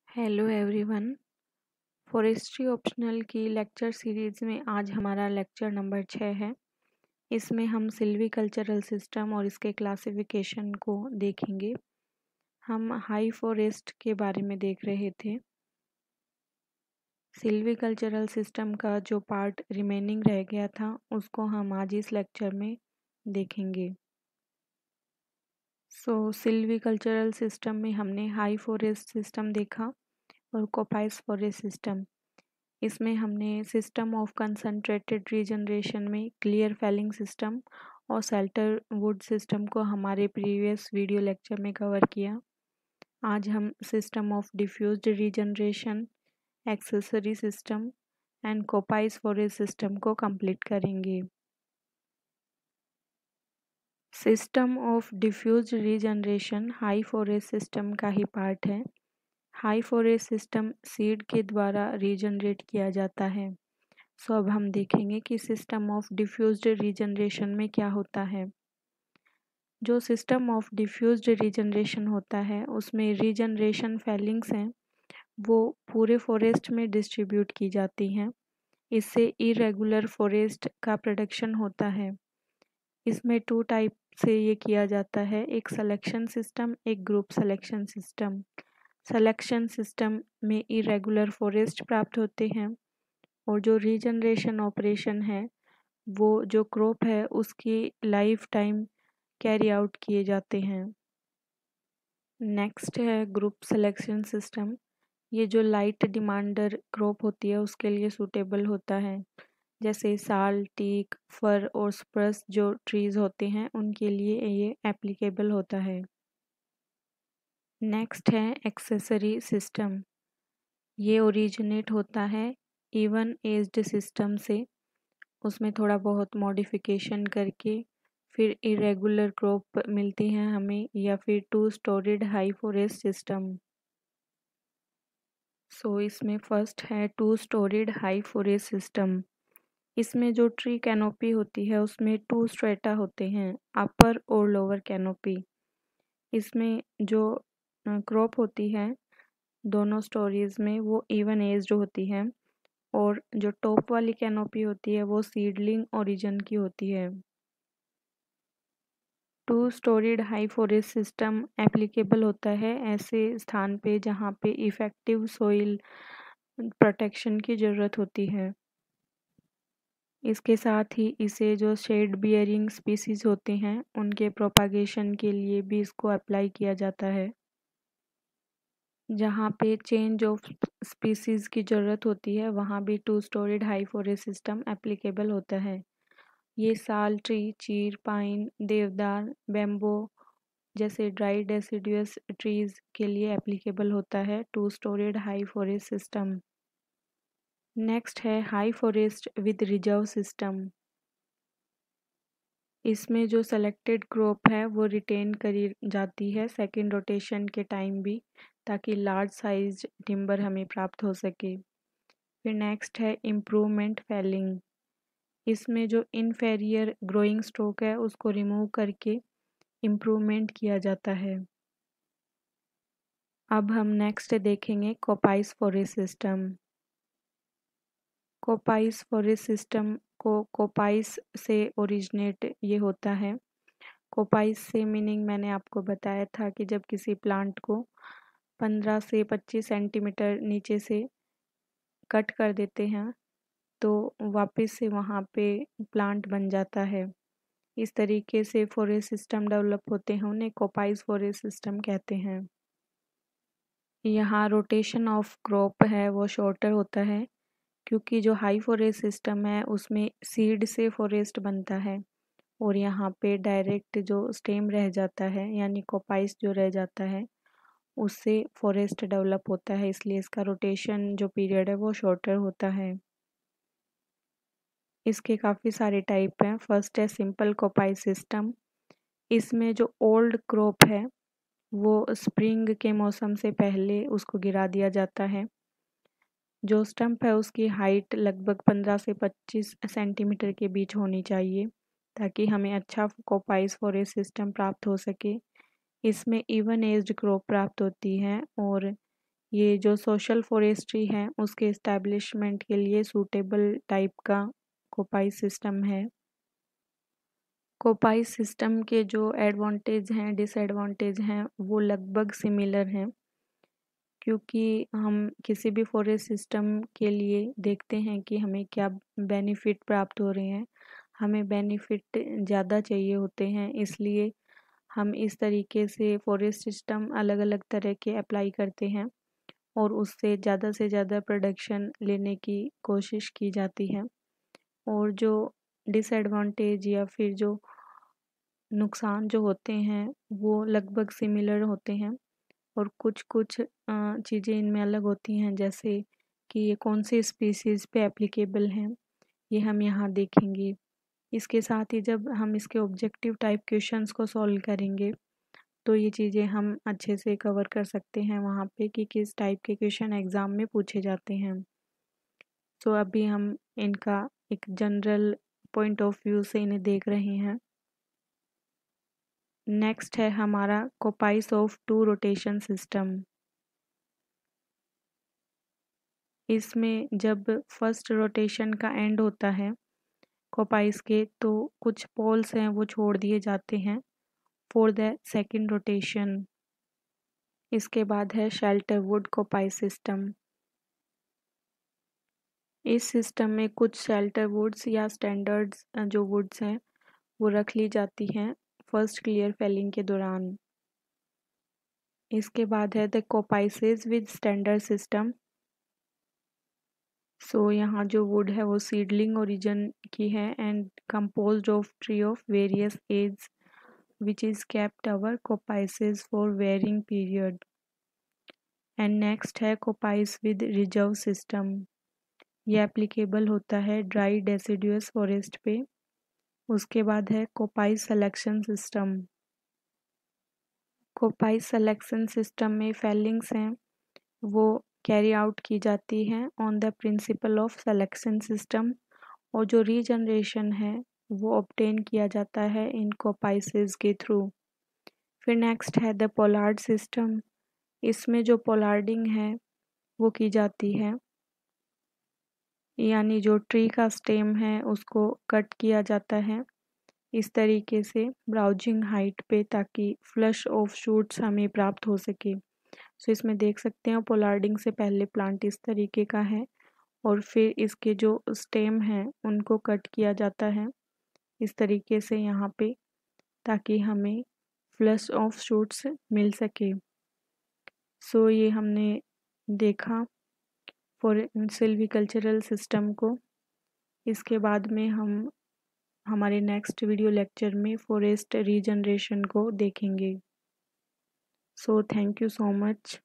Hello everyone. Forestry optional की lecture series में आज हमारा लेक्चर नंबर 6 है। इसमें हम सिल्वीकल्चरल सिस्टम और इसके क्लासिफिकेशन को देखेंगे। हम हाई फॉरेस्ट के बारे में देख रहे थे। सिल्वीकल्चरल सिस्टम का जो पार्ट रिमेनिंग रह गया था उसको हम आज इस लेक्चर में देखेंगे। सिल्वीकल्चरल सिस्टम में हमने हाई फॉरेस्ट सिस्टम देखा और कोपाइस फॉरेस्ट सिस्टम। इसमें हमने सिस्टम ऑफ कंसंट्रेटेड रीजनरेशन में क्लियर फेलिंग सिस्टम और शेल्टर वुड सिस्टम को हमारे प्रीवियस वीडियो लेक्चर में कवर किया। आज हम system of diffused regeneration, accessory system and coppice forest system को कंप्लीट करेंगे। System of diffused regeneration high forest system का ही पार्ट है। हाई फॉरेस्ट सिस्टम सीड के द्वारा रीजनरेट किया जाता है। अब हम देखेंगे कि सिस्टम ऑफ डिफ्यूज्ड रीजनरेशन में क्या होता है। जो सिस्टम ऑफ डिफ्यूज्ड रीजनरेशन होता है उसमें रीजनरेशन फेलिंग्स हैं वो पूरे फॉरेस्ट में डिस्ट्रीब्यूट की जाती हैं। इससे इरेगुलर फॉरेस्ट का प्रोडक्शन होता है। इसमें 2 टाइप से ये किया जाता है, एक सिलेक्शन सिस्टम, एक group selection system. Selection system में इरेगुलर फॉरेस्ट प्राप्त होते हैं और जो रीजनरेशन ऑपरेशन है वो जो क्रॉप है उसकी लाइफ टाइम कैरी आउट किए जाते हैं। नेक्स्ट है ग्रुप सिलेक्शन सिस्टम। ये जो लाइट डिमांडर क्रॉप होती है उसके लिए सूटेबल होता है, जैसे साल, टीक, फर और स्पर्स जो ट्रीज होते हैं उनके लिए ये एप्लीकेबल होता है। नेक्स्ट है एक्सेसरी सिस्टम। ये ओरिजिनेट होता है इवन एज्ड सिस्टम से, उसमें थोड़ा बहुत मॉडिफिकेशन करके फिर इरेगुलर क्रॉप मिलती हैं हमें, या फिर 2 स्टोरीड हाई फॉरेस्ट सिस्टम। इसमें फर्स्ट है 2 स्टोरीड हाई फॉरेस्ट सिस्टम। इसमें जो ट्री कैनोपी होती है उसमें 2 स्ट्रेटा होते हैं, अपर और लोअर कैनोपी। इसमें जो क्रॉप होती है दोनों स्टोरीज में वो इवन एज्ड होती है और जो टॉप वाली कैनोपी होती है वो सीडलिंग ओरिजिन की होती है। 2 storied high forest system applicable होता है ऐसे स्थान पे जहाँ पे इफ़ेक्टिव सोइल प्रोटेक्शन की ज़रूरत होती है। इसके साथ ही इसे जो शेड बियरिंग स्पीसीज होते हैं उनके प्रोपागेशन के लिए भी इसको अप्लाई किया जाता है। जहाँ पे चेंज ऑफ स्पीसीज की ज़रूरत होती है वहाँ भी 2 storied high forest system applicable होता है। ये साल ट्री, चीर, पाइन, देवदार, बेम्बो जैसे ड्राई डेसिडुअस ट्रीज के लिए एप्लीकेबल होता है 2 storied high forest system. Next है high forest with reserve system. इसमें जो सेलेक्टेड क्रॉप है वो रिटेन करी जाती है सेकेंड रोटेशन के टाइम भी, ताकि लार्ज साइज टिम्बर हमें प्राप्त हो सके। फिर नेक्स्ट है इम्प्रूवमेंट फेलिंग। इसमें जो इनफेरियर ग्रोइंग स्टॉक है उसको रिमूव करके इम्प्रूवमेंट किया जाता है। अब हम नेक्स्ट देखेंगे coppice forest system. Coppice forest system को कोपाइस से ओरिजिनेट ये होता है। कोपाइस से मीनिंग मैंने आपको बताया था कि जब किसी प्लांट को 15 से 25 सेंटीमीटर नीचे से कट कर देते हैं तो वापस से वहाँ पे प्लांट बन जाता है। इस तरीके से फॉरेस्ट सिस्टम डेवलप होते हैं, उन्हें कोपाइस फॉरेस्ट सिस्टम कहते हैं। यहाँ रोटेशन ऑफ क्रॉप है वो शॉर्टर होता है क्योंकि जो हाई फॉरेस्ट सिस्टम है उसमें सीड से फॉरेस्ट बनता है और यहाँ पे डायरेक्ट जो स्टेम रह जाता है यानी कोपाइस जो रह जाता है उससे फॉरेस्ट डेवलप होता है, इसलिए इसका रोटेशन जो पीरियड है वो शॉर्टर होता है। इसके काफ़ी सारे टाइप हैं। फर्स्ट है सिंपल कोपाइस सिस्टम। इसमें जो ओल्ड क्रॉप है वो स्प्रिंग के मौसम से पहले उसको गिरा दिया जाता है। जो स्टंप है उसकी हाइट लगभग 15 से 25 सेंटीमीटर के बीच होनी चाहिए ताकि हमें अच्छा कोपाइस फॉरेस्ट सिस्टम प्राप्त हो सके। इसमें इवन एज्ड क्रॉप प्राप्त होती है और ये जो सोशल फॉरेस्ट्री है उसके इस्टेब्लिशमेंट के लिए सूटेबल टाइप का कोपाई सिस्टम है। कोपाई सिस्टम के जो एडवांटेज हैं डिसएडवांटेज हैं वो लगभग सिमिलर हैं, क्योंकि हम किसी भी फॉरेस्ट सिस्टम के लिए देखते हैं कि हमें क्या बेनिफिट प्राप्त हो रहे हैं। हमें बेनिफिट ज़्यादा चाहिए होते हैं, इसलिए हम इस तरीके से फॉरेस्ट सिस्टम अलग अलग तरह के अप्लाई करते हैं और उससे ज़्यादा से ज़्यादा प्रोडक्शन लेने की कोशिश की जाती है। और जो डिसएडवांटेज या फिर जो नुकसान जो होते हैं वो लगभग सिमिलर होते हैं, और कुछ कुछ चीज़ें इनमें अलग होती हैं, जैसे कि ये कौन सी स्पीसीज़ पे एप्लीकेबल हैं, ये हम यहाँ देखेंगे। इसके साथ ही जब हम इसके ऑब्जेक्टिव टाइप क्वेश्चंस को सॉल्व करेंगे तो ये चीज़ें हम अच्छे से कवर कर सकते हैं वहाँ पे कि किस टाइप के क्वेश्चन एग्ज़ाम में पूछे जाते हैं। तो अभी हम इनका एक जनरल पॉइंट ऑफ व्यू से इन्हें देख रहे हैं। नेक्स्ट है हमारा coppice of two rotation system. इसमें जब फर्स्ट रोटेशन का एंड होता है कोपाइस के, तो कुछ पोल्स हैं वो छोड़ दिए जाते हैं फॉर द सेकंड रोटेशन। इसके बाद है शेल्टर वुड कोपाई सिस्टम। इस सिस्टम में कुछ शेल्टर वुड्स या स्टैंडर्ड्स जो वुड्स हैं वो रख ली जाती हैं फर्स्ट क्लियर फेलिंग के दौरान। इसके बाद है the coppices with standard system. So यहाँ जो वुड है वो सीडलिंग ओरिजिन की है and composed of tree of various age which is kept our coppices for varying period. And next है कोपाइस विद रिजर्व सिस्टम। ये एप्लीकेबल होता है ड्राई डेसिडुअस फॉरेस्ट पे। उसके बाद है coppice selection system. Coppice selection system में fellings हैं वो कैरी आउट की जाती हैं on the principle of selection system, और जो रीजनरेशन है वो ऑब्टेन किया जाता है इन कोपाइसेस के थ्रू। फिर नेक्स्ट है द पोलार्ड सिस्टम। इसमें जो पोलार्डिंग है वो की जाती है, यानी जो ट्री का स्टेम है उसको कट किया जाता है इस तरीके से ब्राउजिंग हाइट पे, ताकि फ्लश ऑफ शूट्स हमें प्राप्त हो सके। सो इसमें देख सकते हैं पोलार्डिंग से पहले प्लांट इस तरीके का है और फिर इसके जो स्टेम हैं उनको कट किया जाता है इस तरीके से यहाँ पे, ताकि हमें फ्लश ऑफ शूट्स मिल सके। सो ये हमने देखा फॉर सिल्वीकल्चरल सिस्टम को। इसके बाद में हम हमारे नेक्स्ट वीडियो लेक्चर में फॉरेस्ट रीजनरेशन को देखेंगे। So thank you so much.